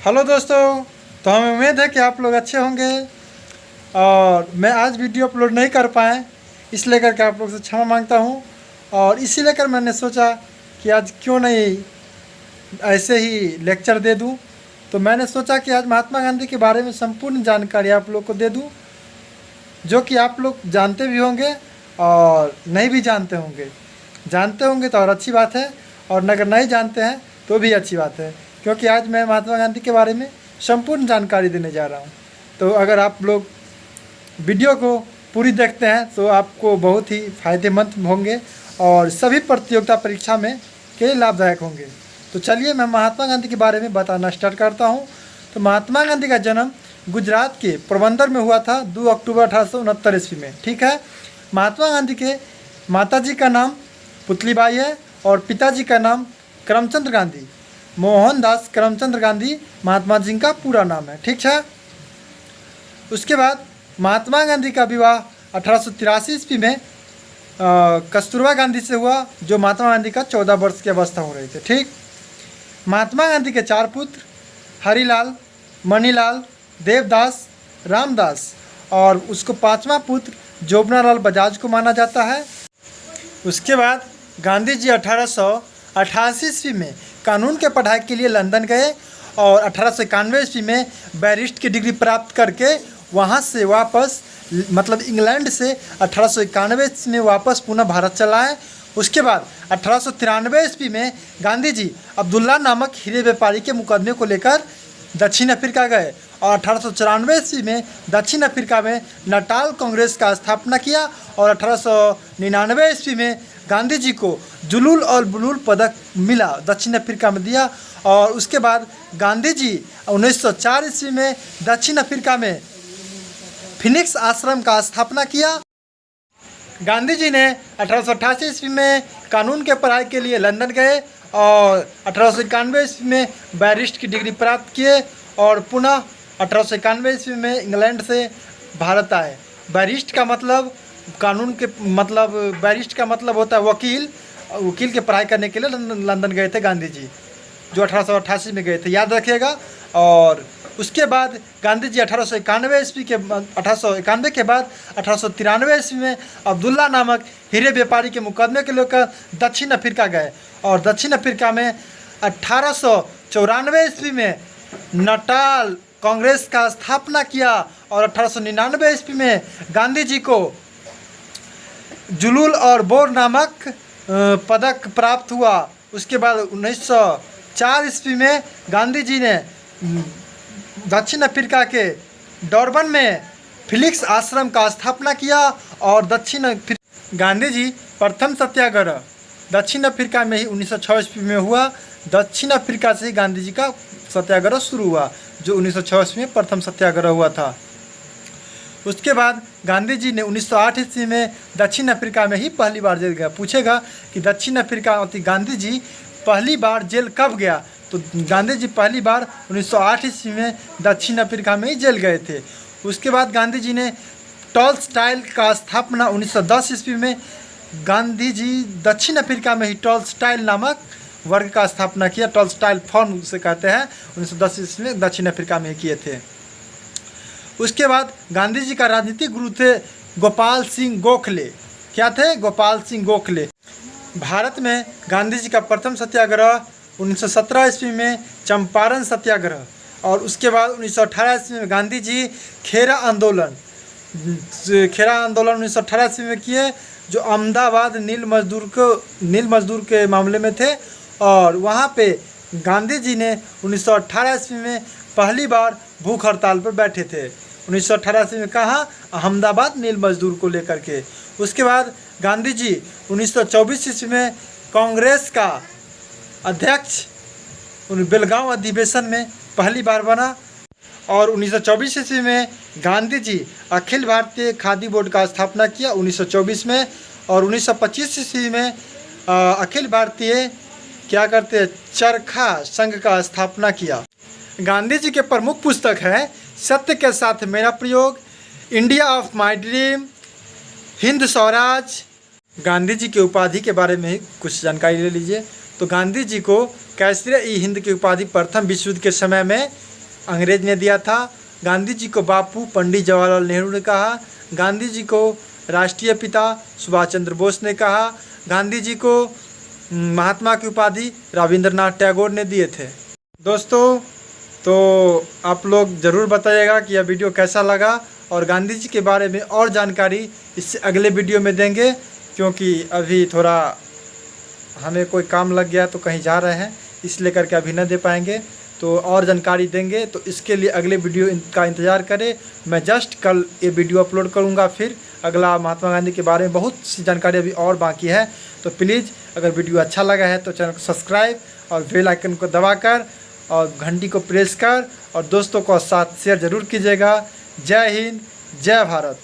Hello दोस्तों, तो हमें उम्मीद है कि आप लोग अच्छे होंगे। और मैं आज वीडियो अपलोड नहीं कर पाए, इस लेकर के आप लोग से क्षमा मांगता हूँ। और इसी लेकर मैंने सोचा कि आज क्यों नहीं ऐसे ही लेक्चर दे दूँ। तो मैंने सोचा कि आज महात्मा गांधी के बारे में संपूर्ण जानकारी आप लोग को दे दूँ, जो कि आप लोग जानते भी होंगे और नहीं भी जानते होंगे। जानते होंगे तो और अच्छी बात है, और अगर नहीं जानते हैं तो भी अच्छी बात है, क्योंकि आज मैं महात्मा गांधी के बारे में संपूर्ण जानकारी देने जा रहा हूँ। तो अगर आप लोग वीडियो को पूरी देखते हैं तो आपको बहुत ही फ़ायदेमंद होंगे और सभी प्रतियोगिता परीक्षा में के लिए लाभदायक होंगे। तो चलिए मैं महात्मा गांधी के बारे में बताना स्टार्ट करता हूँ। तो महात्मा गांधी का जन्म गुजरात के पोरबंदर में हुआ था 2 अक्टूबर 1869 ईस्वी में। ठीक है। महात्मा गांधी के माताजी का नाम पुतलीबाई है और पिताजी का नाम करमचंद गांधी, मोहनदास करमचंद गांधी महात्मा जी का पूरा नाम है। ठीक है। उसके बाद महात्मा गांधी का विवाह 1883 ईस्वी में कस्तूरबा गांधी से हुआ, जो महात्मा गांधी का 14 वर्ष की अवस्था हो रही थी। ठीक। महात्मा गांधी के 4 पुत्र हरिलाल, मणिलाल, देवदास, रामदास और उसको 5वां पुत्र जोबनालाल बजाज को माना जाता है। उसके बाद गांधी जी 1888 ईस्वी में कानून के पढ़ाई के लिए लंदन गए और 1891 ईस्वी में बैरिस्ट की डिग्री प्राप्त करके वहाँ से वापस मतलब इंग्लैंड से 1891 ईस्वी में वापस पुनः भारत चला है। उसके बाद 1893 ईस्वी में गांधी जी अब्दुल्ला नामक हीरे व्यापारी के मुकदमे को लेकर दक्षिण अफ्रीका गए और 1894 ईस्वी में दक्षिण अफ्रीका में नटाल कांग्रेस का स्थापना किया और 1899 ईस्वी में गांधी जी को जुलूल और बुलूल पदक मिला, दक्षिण अफ्रीका में दिया। और उसके बाद गांधी जी 1904 ईस्वी में दक्षिण अफ्रीका में फिनिक्स आश्रम का स्थापना किया। गांधी जी ने 1888 ईस्वी में कानून के पढ़ाई के लिए लंदन गए और 1891 ईस्वी में बैरिस्ट की डिग्री प्राप्त किए और पुनः 1891 ईस्वी में इंग्लैंड से भारत आए। बैरिस्ट का मतलब कानून के मतलब बैरिस्ट का मतलब होता है वकील। वकील के पढ़ाई करने के लिए लंदन गए थे गांधी जी, जो 1888 में गए थे, याद रखिएगा। और उसके बाद गांधी जी 1891 ईस्वी के 1891 के बाद 1893 ईस्वी में अब्दुल्ला नामक हीरे व्यापारी के मुकदमे के लेकर दक्षिण अफ्रीका गए और दक्षिण अफ्रीका में 1894 ईस्वी में नटाल कांग्रेस का स्थापना किया और 1899 ईस्वी में गांधी जी को जुलूल और बोर नामक पदक प्राप्त हुआ। उसके बाद 1904 ईस्वी में गांधी जी ने दक्षिण अफ्रीका के डरबन में फिलिक्स आश्रम का स्थापना किया और गांधी जी प्रथम सत्याग्रह दक्षिण अफ्रीका में ही 1906 ईस्वी में हुआ। दक्षिण अफ्रीका से ही गांधी जी का सत्याग्रह शुरू हुआ, जो 1906 ईस्वी में प्रथम सत्याग्रह हुआ था। उसके बाद गांधी जी ने 1908 ईस्वी में दक्षिण अफ्रीका में ही पहली बार जेल गया। पूछेगा कि दक्षिण अफ्रीका गांधी जी पहली बार जेल कब गया, तो गांधी जी पहली बार 1908 ईस्वी में दक्षिण अफ्रीका में ही जेल गए थे। उसके बाद गांधी जी ने टॉलस्टाइल का स्थापना 1910 ईस्वी में गांधी जी दक्षिण अफ्रीका में ही टॉलस्टाइल नामक वर्ग का स्थापना किया। टॉलस्टाइल फॉर्म से कहते हैं, 1910 ईस्वी में दक्षिण अफ्रीका में ही किए थे। उसके बाद गांधी जी का राजनीतिक गुरु थे गोपाल सिंह गोखले। क्या थे? गोपाल सिंह गोखले। भारत में गांधी जी का प्रथम सत्याग्रह 1917 ईस्वी में चंपारण सत्याग्रह और उसके बाद 1918 ईस्वी में गांधी जी खेरा आंदोलन 1918 ईस्वी में किए, जो अहमदाबाद नील मजदूर के मामले में थे। और वहाँ पे गांधी जी ने 1918 ईस्वी में पहली बार भूख हड़ताल पर बैठे थे। 1918 ईस्वी में कहाँ? अहमदाबाद नील मजदूर को लेकर के। उसके बाद गांधी जी 1924 ईस्वी में कांग्रेस का अध्यक्ष बेलगांव अधिवेशन में पहली बार बना और 1924 ईस्वी में गांधी जी अखिल भारतीय खादी बोर्ड का स्थापना किया 1924 में। और 1925 ईस्वी में अखिल भारतीय चरखा संघ का स्थापना किया। गांधी जी के प्रमुख पुस्तक है सत्य के साथ मेरा प्रयोग, India of my dream, Hind Swaraj. Gandhi ji की उपाधि के बारे में कुछ जानकारी ले लीजिए। तो गांधी जी को कैसरे-ई-हिंद की उपाधि प्रथम विश्व युद्ध के समय में अंग्रेज ने दिया था। गांधी जी को बापू पंडित जवाहरलाल नेहरू ने कहा। गांधी जी को राष्ट्रीय पिता सुभाष चंद्र बोस ने कहा। गांधी जी को महात्मा की उपाधि रविंद्रनाथ टैगोर ने दिए थे। दोस्तों, तो आप लोग ज़रूर बताइएगा कि यह वीडियो कैसा लगा, और गांधी जी के बारे में और जानकारी इससे अगले वीडियो में देंगे, क्योंकि अभी थोड़ा हमें कोई काम लग गया तो कहीं जा रहे हैं, इसलिए करके अभी न दे पाएंगे। तो और जानकारी देंगे, तो इसके लिए अगले वीडियो का इंतज़ार करें। मैं जस्ट कल ये वीडियो अपलोड करूँगा। फिर अगला महात्मा गांधी के बारे में बहुत सी जानकारी अभी और बाकी है। तो प्लीज़ अगर वीडियो अच्छा लगा है तो चैनल को सब्सक्राइब और बेल आइकन को दबाकर और घंटी को प्रेस कर और दोस्तों को साथ शेयर ज़रूर कीजिएगा। जय हिंद, जय भारत।